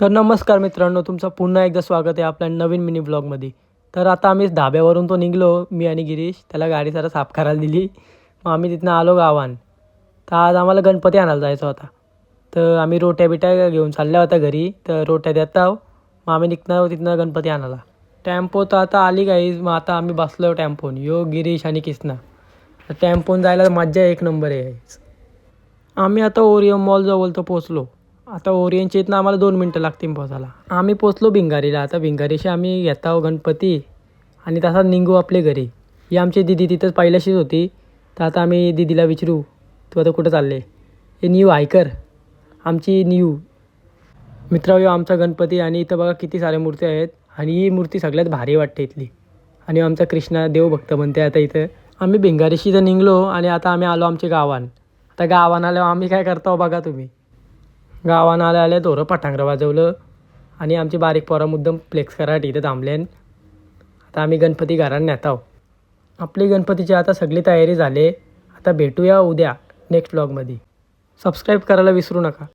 तर नमस्कार मित्रांनो, तुमचं पुन्हा एकदा स्वागत आहे आपल्या नवीन मिनी ब्लॉगमध्ये. तर आता आम्ही धाब्यावरून तो निघलो, मी आणि गिरीश. त्याला गाडी जरा साफ करायला दिली. मग आम्ही तिथनं आलो गावात. तर आज आम्हाला गणपती आणायला जायचा होता. तर आम्ही रोट्या-बिट्या घेऊन चालल्या होत्या घरी. तर रोट्या देत आहो. मग आम्ही निघणार तिथनं गणपती आणायला. टेम्पो तर आता आली गाईज. मग आता आम्ही बसलो टेम्पोन. गिरीश आणि किसना. तर टेम्पोन जायला मज्जा एक नंबर आहे गाईज. आम्ही आता ओरियन मॉलजवळ तर पोचलो. आता ओरियनच्या इथनं आम्हाला 2 मिनटं लागतील पोचायला. आम्ही पोचलो भिंगारीला. आता भिंगारीशी आम्ही घेत आहोत गणपती आणि तसा निघू आपल्या घरी. ही आमची दीदी तिथंच पहिल्याशीच होती. तर आता आम्ही दीदीला विचारू, तू आता कुठं चालले? हे न्यू हायकर आमची न्यू मित्र आमचा गणपती. आणि इथं बघा किती साऱ्या मूर्ती आहेत. आणि ही मूर्ती सगळ्यात भारी वाटते इथली. आणि आमचा कृष्णा देवभक्त म्हणते आता इथं. आम्ही भिंगारीशी इथं निघलो आणि आता आम्ही आलो आमच्या गावात. आता गावात आलो आम्ही काय करतो बघा तुम्ही. गावात आल्या दोरं पटांगरं वाजवलं आणि आमची बारीक पोरं मुद्दाम फ्लेक्स करायला इथं थांबल्यान. आता आम्ही गणपती घरात नेत आहोत. आपली गणपतीची आता सगळी तयारी झाली. आता भेटूया उद्या नेक्स्ट व्लॉगमध्ये. सबस्क्राईब करायला विसरू नका.